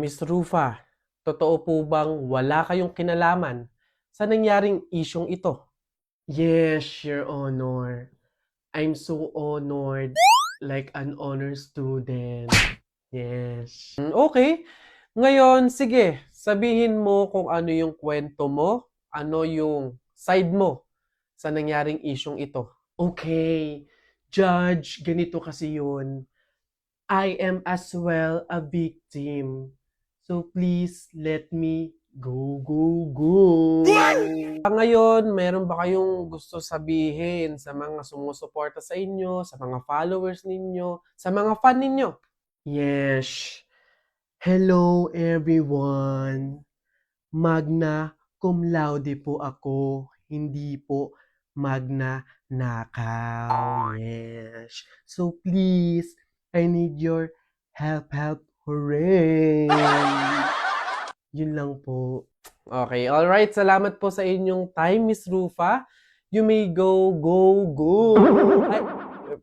Miss Rufa, totoo po bang wala kayong kinalaman sa nangyaring isyong ito? Yes, Your Honor. I'm so honored, like an honor student. Yes. Okay. Ngayon, sige, sabihin mo kung ano yung kwento mo, ano yung side mo sa nangyaring isyong ito. Okay, Judge, ganito kasi yun. I am as well a victim. So please let me go. Ngayon, meron ba kayong gusto sabihin sa mga sumusuporta sa inyo, sa mga followers ninyo, sa mga fan ninyo? Yes. Hello everyone. Magna cum laude po ako, hindi po magna nakaw. Yes. So please, I need your help. Hooray! Yun lang po. Okay, alright. Salamat po sa inyong time, Miss Rufa. You may go. Ay,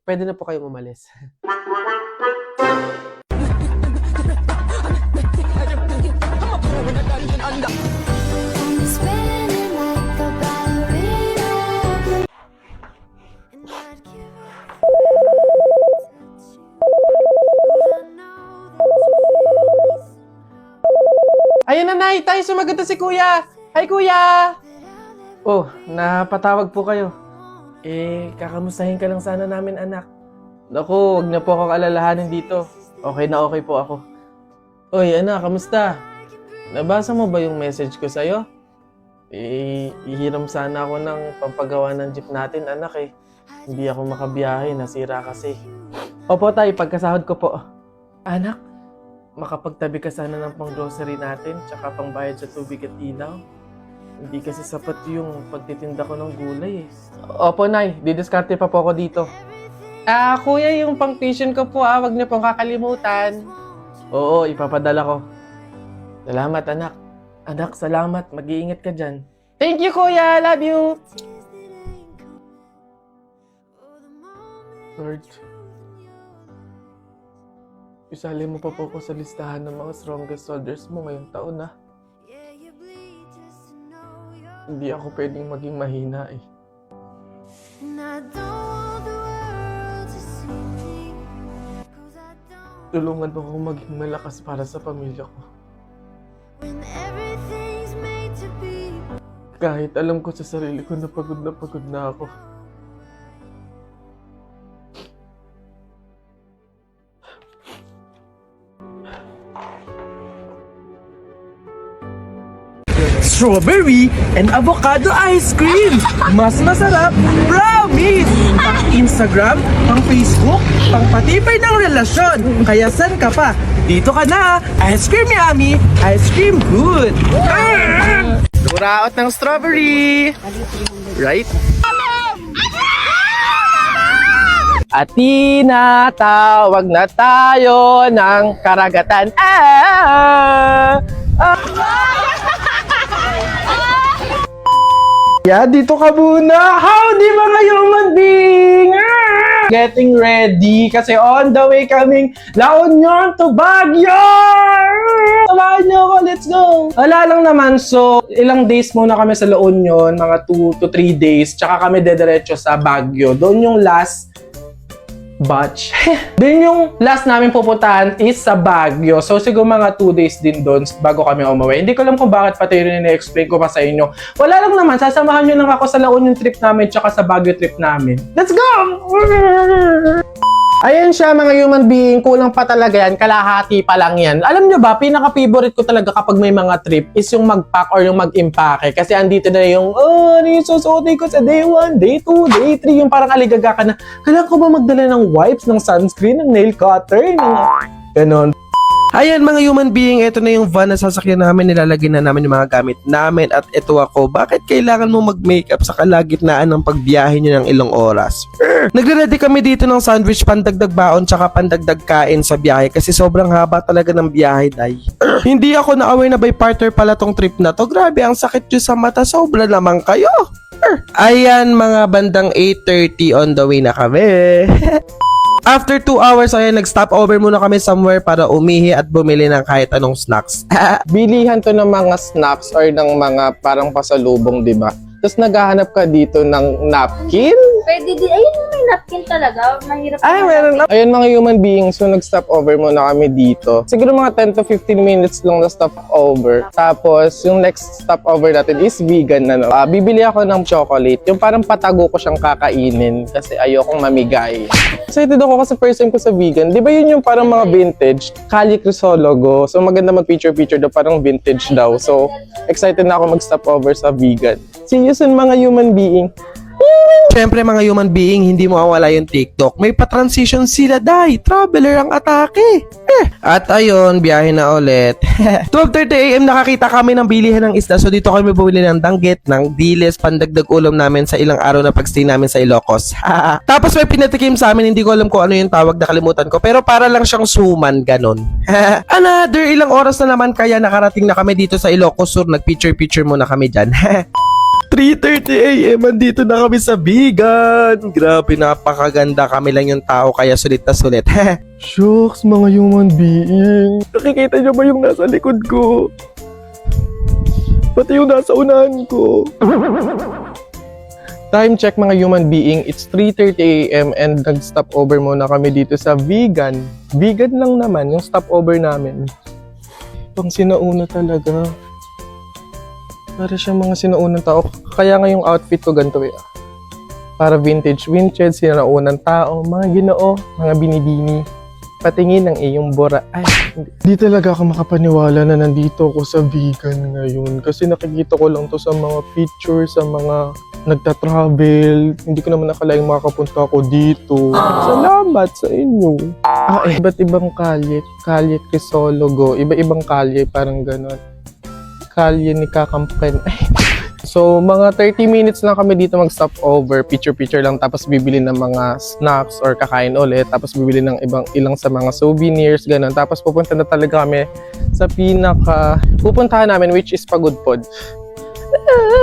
pwede na po kayong umalis. Ayun na, Nay! Tayo sumagot na si Kuya! Hi, Kuya! Oh, napatawag po kayo. Kakamustahin ka lang sana namin, anak. Naku, wag na po akong alalahanin dito. Okay na okay po ako. Oy, anak, kamusta? Nabasa mo ba yung message ko sa'yo? Ihiram sana ako ng pampagawa ng jeep natin, anak eh. Hindi ako makabiyahe, nasira kasi. Opo, Tay, pagkasahod ko po. Anak, makapagtabi ka sana ng pang-grocery natin, tsaka pangbayad sa tubig at ilaw. Hindi kasi sapat yung pagtitinda ko ng gulay eh. Opo, Nay. Didiskarte pa po ako dito. Kuya, yung pang-tuition ko po wag niyo pong kakalimutan. Oo, ipapadala ko. Salamat, anak. Anak, salamat. Mag-iingat ka dyan. Thank you, Kuya. Love you. Lord, isali mo pa po ako sa listahan ng mga strongest soldiers mo ngayong taon na. Hindi ako pwedeng maging mahina eh. Tulungan mo akong maging malakas para sa pamilya ko. Kahit alam ko sa sarili ko na pagod na ako. Strawberry and avocado ice cream. Mas masarap, promise! Pang Instagram, pang Facebook, pang patibay ng relasyon. Kaya san ka pa? Dito ka na! Ice cream yummy! Ice cream good! Duraot ng strawberry! Right? Atina, tawag na tayo ng karagatan. Dito ka muna. Howdy mga human being! Getting ready kasi on the way kaming La Union to Baguio! Samahan niyo ako, let's go! Wala lang naman, so ilang days muna kami sa La Union, mga 2 to 3 days, tsaka kami dediretso sa Baguio. Doon yung last batch. Then yung last namin pupuntahan is sa Baguio. So siguro mga 2 days din doon bago kami umuwi. Hindi ko alam kung bakit pati rin na-explain ko pa sa inyo. Wala lang naman, sasamahan nyo lang ako sa La Union trip namin tsaka sa Baguio trip namin. Let's go! Ayan siya mga human being, kulang pa talaga yan, kalahati pa lang yan. Alam nyo ba, pinaka-favorite ko talaga kapag may mga trip is yung mag-pack or yung mag-impake. Kasi andito na yung, ano yung susuotin ko sa day 1, day 2, day 3, yung parang aligaga ka na, kailangan ko ba magdala ng wipes, ng sunscreen, ng nail cutter, ng ganon. Ayan mga human being, ito na yung van na sasakyan namin, nilalagay na namin yung mga gamit namin at ito ako, bakit kailangan mo mag-makeup sa kalagitnaan ng pagbiyahe nyo ng ilang oras? Nagre-ready kami dito ng sandwich, pandagdag baon, tsaka pandagdag kain sa biyahe kasi sobrang haba talaga ng biyahe, day. Hindi ako na-aware na by partner pala tong trip na to, grabe ang sakit nyo sa mata, sobra naman kayo. Ayan mga bandang 8:30 on the way na kami. After 2 hours, ayan, nag-stop over muna kami somewhere para umihi at bumili ng kahit anong snacks. Bilihan to ng mga snacks or ng mga parang pasalubong, di ba? Tapos naghahanap ka dito ng napkin? Pwede din. Ayun, may napkin talaga. Mahirap Ay, meron na. Ayun mga human beings, so nag-stop over muna kami dito. Siguro mga 10 to 15 minutes lang na stop over. Tapos, yung next stop over natin is vegan na, no? Bibili ako ng chocolate. Yung parang patago ko siyang kakainin kasi ayokong mamigay. Excited ako kasi first time ko sa vegan. Di ba yun yung parang mga vintage? Kali Crisologo. So, maganda mag-picture-picture daw, parang vintage daw. So, excited na ako mag-stop over sa vegan. See you soon mga human being. Siyempre mga human being, hindi mo mawala yung TikTok. May pa-transition sila, dai. Traveler ang atake. At ayun, biyahe na ulit. 12:30 AM nakakita kami ng bilihan ng isda. So dito kami bumili ng danggit, ng dilis, pandagdag ulam namin sa ilang araw na pagstay namin sa Ilocos. Tapos may pinatikim sa amin, hindi ko alam kung ano yung tawag, nakalimutan ko. Pero para lang siyang suman, ganon. Another ilang oras na naman kaya nakarating na kami dito sa Ilocos Sur. Nag-picture-picture muna kami dyan. 3:30 AM, andito na kami sa vegan. Grabe, napakaganda. Kami lang yung tao, kaya sulit na sulit. Shucks, mga human being. Nakikita niyo ba yung nasa likod ko? Pati yung nasa unahan ko. Time check mga human being, it's 3:30 AM and nag-stop over muna kami dito sa vegan. Vegan lang naman yung stop over namin. Pang sinauna talaga. Para siyang mga sinaunang tao. Kaya nga yung outfit ko ganito eh. Para vintage, sinaunang tao, mga ginoo, mga binibini. Patingin ng iyong bora. Ay, hindi talaga ako makapaniwala na nandito ako sa vegan ngayon. Kasi nakikita ko lang to sa mga pictures, sa mga nagta-travel. Hindi ko naman nakalaing makapunta ako dito. Salamat sa inyo. Iba't ibang kalye. Kalye Crisologo. Iba-ibang kalye, parang ganon. Kalye ni Kakampen. So, mga 30 minutes lang kami dito mag-stop over. Picture-picture lang. Tapos bibili ng mga snacks or kakain ulit. Tapos bibili ng ilang sa mga souvenirs, ganun. Tapos pupunta na talaga kami sa pupuntahan namin, which is Pagudpod.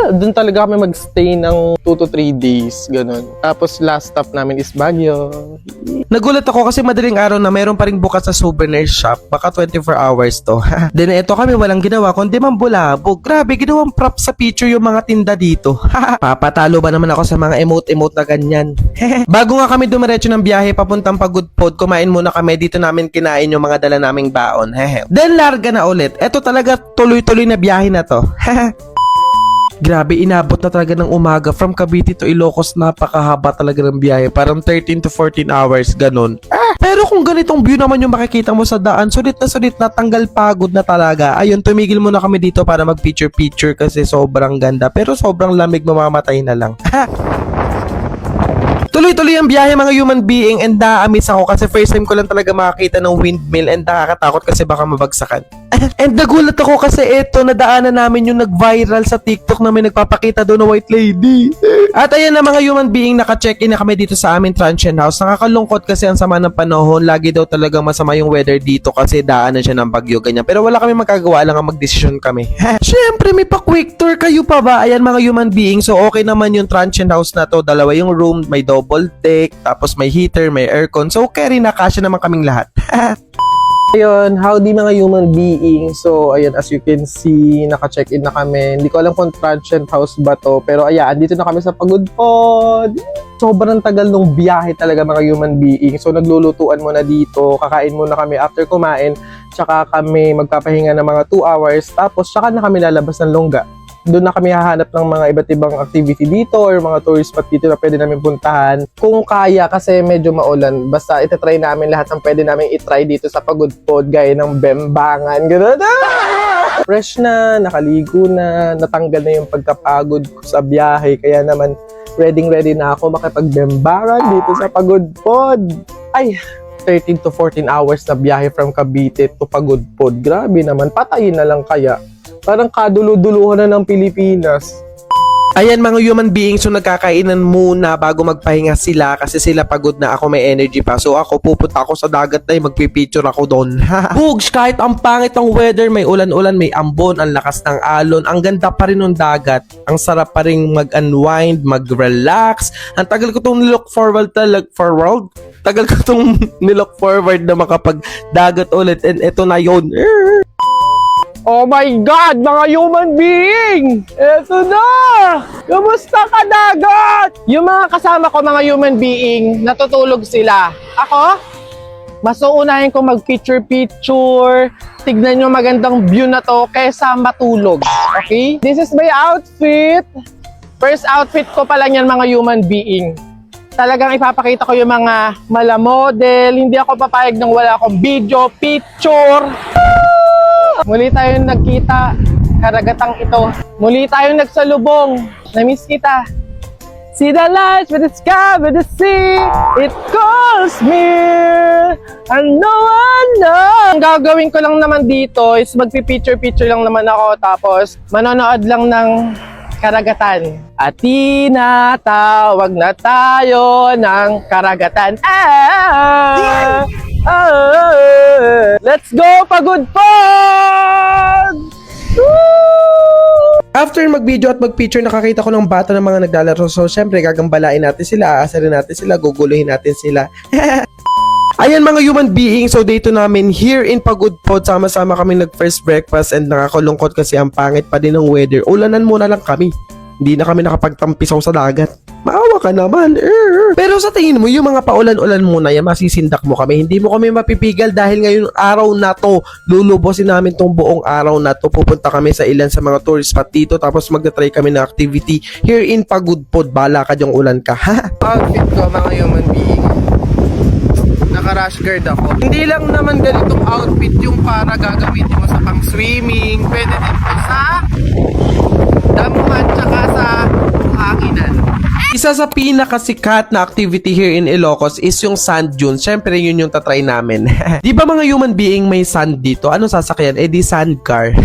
Doon talaga kami mag-stay ng 2 to 3 days, ganun. Tapos last stop namin is Baguio. Nagulat ako kasi madaling araw na mayroon pa rin bukas sa souvenir shop. Baka 24 hours to. Then ito kami walang ginawa kundi mambulabog. Grabe, ginawang prop sa picture yung mga tinda dito. Papatalo ba naman ako sa mga emote-emote na ganyan? Bago nga kami dumiretso ng biyahe papuntang Pagudpod, kumain muna kami. Dito namin kinain yung mga dala naming baon. Then larga na ulit. Ito talaga tuloy-tuloy na biyahe na to. Grabe, inabot na talaga ng umaga from Cavite to Ilocos. Napakahaba talaga ng biyahe. Parang 13 to 14 hours, ganun. Pero kung ganitong view naman yung makikita mo sa daan, sulit na tanggal pagod na talaga. Ayun, tumigil muna kami dito para mag-picture-picture kasi sobrang ganda. Pero sobrang lamig, mamamatay na lang. Tuloy-tuloy ang biyahe mga human being and na-amaze ako kasi first time ko lang talaga makakita ng windmill and nakakatakot kasi baka mabagsakan. And nagulat ako kasi eto, nadaanan namin yung nag-viral sa TikTok na may nagpapakita doon na white lady. At ayan na mga human being, naka-check-in na kami dito sa aming transient house. Nakakalungkot kasi ang sama ng panahon. Lagi daw talagang masama yung weather dito kasi daanan siya ng bagyo, ganyan. Pero wala kami magagawa, lang ang mag-desisyon kami. Siyempre, may pa-quick tour kayo pa ba? Ayan mga human being, so okay naman yung transient house na to. Dalawa yung room, may double deck, tapos may heater, may aircon. So carry na, kasya naman kaming lahat. Ayun, howdy mga human being. So, ayun, as you can see, naka-check-in na kami. Hindi ko alam kung transient house ba to. Pero ayan, dito na kami sa Pagudpod. Sobrang tagal nung biyahe talaga mga human being. So, naglulutuan muna dito. Kakain muna kami after kumain. Tsaka kami magpapahinga ng mga 2 hours. Tapos, tsaka na kami lalabas ng longga. Doon na kami hahanap ng mga iba't ibang activity dito or mga tourist spot dito na pwede namin puntahan. Kung kaya, kasi medyo maulan, basta itatry namin lahat ng pwede namin itry dito sa Pagudpod, gaya ng bembangan, gano'n. Fresh na, nakaligo na, natanggal na yung pagkapagod ko sa biyahe, kaya naman ready na ako makipagbembangan dito sa Pagudpod. Ay, 13 to 14 hours na biyahe from Cavite to Pagudpod. Grabe naman, patayin na lang kaya. Parang kadulu-duluhan na ng Pilipinas. Ayan mga human beings, so nagkakainan muna bago magpahinga sila kasi sila pagod na, ako may energy pa. So ako pupunta ako sa dagat na magpipicture ako doon. Bugs, kahit ang pangit ng weather, may ulan-ulan, may ambon, ang lakas ng alon, ang ganda pa rin ng dagat. Ang sarap pa rin mag-unwind, mag-relax. Ang tagal ko itong look forward Tagal ko itong nilook forward na makapagdagat ulit and eto na yun. Oh my God, mga human being! Eto na! Kamusta ka, dagat? Yung mga kasama ko, mga human being, natutulog sila. Ako, mas uunahin ko mag-picture-picture. Tignan nyo magandang view na to kaysa matulog. Okay? This is my outfit. First outfit ko pa lang yan, mga human being. Talagang ipapakita ko yung mga malamodel. Hindi ako papayag nang wala akong video, picture. Muli tayong nagkita, karagatang ito. Muli tayong nagsalubong. Namiss kita. See the lights with the sky, with the sea. It calls me. And no one knows. Ang gagawin ko lang naman dito is magpipicture-picture lang naman ako. Tapos manonood lang ng karagatan. At tinatawag na tayo ng karagatan. Let's go, Pagod Pod! After mag-video at mag-picture, nakakita ko ng bata ng mga naglalaro. So, syempre, gagambalain natin sila, aasarin natin sila, guguluhin natin sila. Ayan mga human beings, so dito namin here in Pagod Pod, sama-sama kami nag-first breakfast and nakakalungkot kasi ang pangit pa din ng weather. Ulanan muna lang kami. Hindi na kami nakapagtampisaw sa dagat. Maawa ka naman. Pero sa tingin mo, yung mga paulan-ulan muna yan, masisindak mo kami. Hindi mo kami mapipigal dahil ngayong araw na to, lulubosin namin tong buong araw na to. Pupunta kami sa ilan sa mga tourist spot dito, tapos magta-try kami ng activity here in Pagod Pod. Bala ka dyang ulan ka, ha? Outfit ko, mga human being. Naka-rash guard ako. Hindi lang naman ganitong outfit yung para gagamitin mo sa pang-swimming. Pwede din po sa damuhan tsaka sa hanginan. Isa sa pinakasikat na activity here in Ilocos is yung sand dunes. Syempre, yun yung tatry namin. Di ba mga human being may sand dito? Ano sasakyan? Eh di sand car.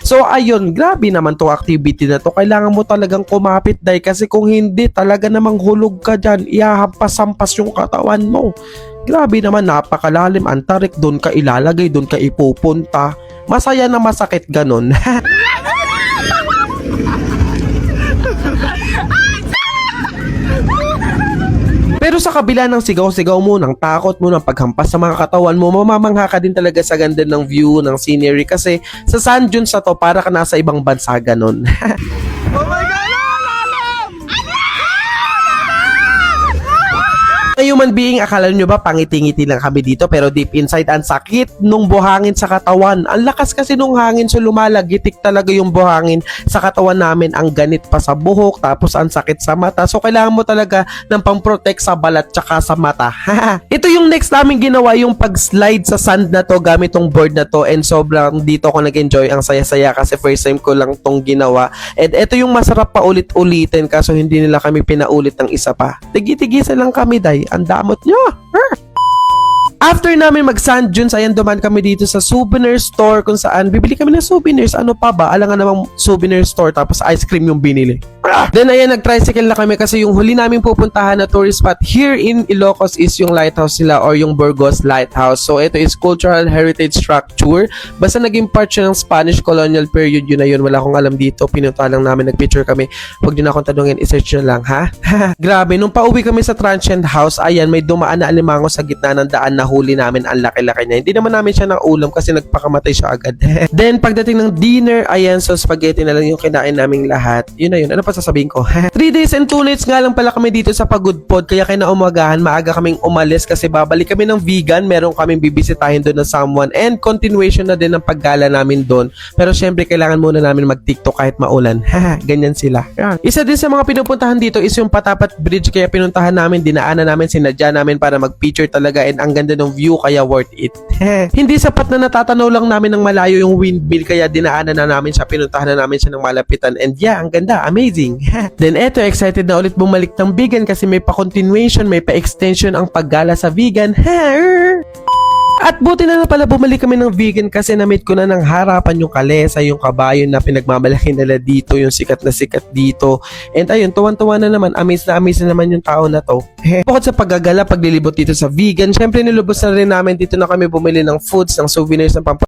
So ayun, grabe naman tong activity na to. Kailangan mo talagang kumapit dahil kasi kung hindi, talaga namang hulog ka dyan. Ihahampas-hampas yung katawan mo. Grabe naman, napakalalim. Antarik, doon ka ilalagay, doon ka ipupunta. Masaya na masakit ganun. Pero sa kabila ng sigaw-sigaw mo, ng takot mo, ng paghampas sa mga katawan mo, mamamangha ka din talaga sa ganda ng view, ng scenery kasi sa sand dunes na to, para ka nasa ibang bansa ganun. Oh my God! Mga human being, akala nyo ba pangiti-ngiti lang kami dito pero deep inside ang sakit nung buhangin sa katawan. Ang lakas kasi nung hangin so lumalagitik talaga yung buhangin sa katawan namin, ang ganit pa sa buhok tapos ang sakit sa mata. So kailangan mo talaga ng pang-protect sa balat tsaka sa mata. Ito yung next namin ginawa, yung pag-slide sa sand na to gamit tong board na to and sobrang dito ako nag-enjoy. Ang saya-saya kasi first time ko lang tong ginawa. And ito yung masarap pa ulit-ulitin kaso hindi nila kami pinaulit ng isa pa. Tigi-tigisan lang kami, day. Ang damot nyo. After namin mag-sand dunes, ayan duman kami dito sa souvenir store kung saan bibili kami ng souvenirs. Ano pa ba? Alangan namang souvenir store tapos ice cream yung binili. Then ayan, nag-tricycle na kami kasi yung huli namin pupuntahan na tourist spot here in Ilocos is yung lighthouse nila or yung Burgos Lighthouse. So ito is cultural heritage structure. Basta naging part siya ng Spanish colonial period, yun na yun. Wala akong alam dito. Pinunta lang namin, nag-picture kami. Huwag nyo na akong tanungin, isearch nyo lang, ha? Grabe, nung pauwi kami sa transient house, ayan, may dumaan na alimango sa gitna ng daan na huli namin. Ang laki-laki niya. Hindi naman namin siya ng ulam kasi nagpakamatay siya agad. Then pagdating ng dinner, ayan, so spaghetti na lang yung kinain naming lahat. Yun na yun. Ano pa sasabihin ko? 3 days and 2 nights nga lang pala kami dito sa Pagod Pod, kaya kinaumagahan, maaga kaming umalis kasi babalik kami ng vegan. Meron kaming bibisitahin doon na someone and continuation na din ng paggala namin doon. Pero syempre, kailangan muna namin mag-TikTok kahit maulan. Ganyan sila. Yan. Isa din sa mga pinupuntahan dito is yung Patapat Bridge, kaya pinuntahan namin, dinaanan namin, sinadya namin para mag-picture talaga and ang ganda ng view kaya worth it. Hindi sapat na natatanaw lang namin ng malayo yung windmill, kaya dinaanan na namin siya, pinuntahan na namin siya ng malapitan and yeah, ang ganda, amazing. Then eto, excited na ulit bumalik ng vegan kasi may pa-continuation, may pa-extension ang paggala sa vegan. At buti na pala bumalik kami ng vegan kasi na-meet ko na ng harapan yung kalesa, yung kabayo na pinagmamalaki nila dito, yung sikat na sikat dito. And ayun, tuwan-tuwa na naman, amaze na naman yung tao na to. Bukod sa paggagala, paglilibot dito sa vegan, syempre nilubos na rin namin dito na kami bumili ng foods, ng souvenirs, ng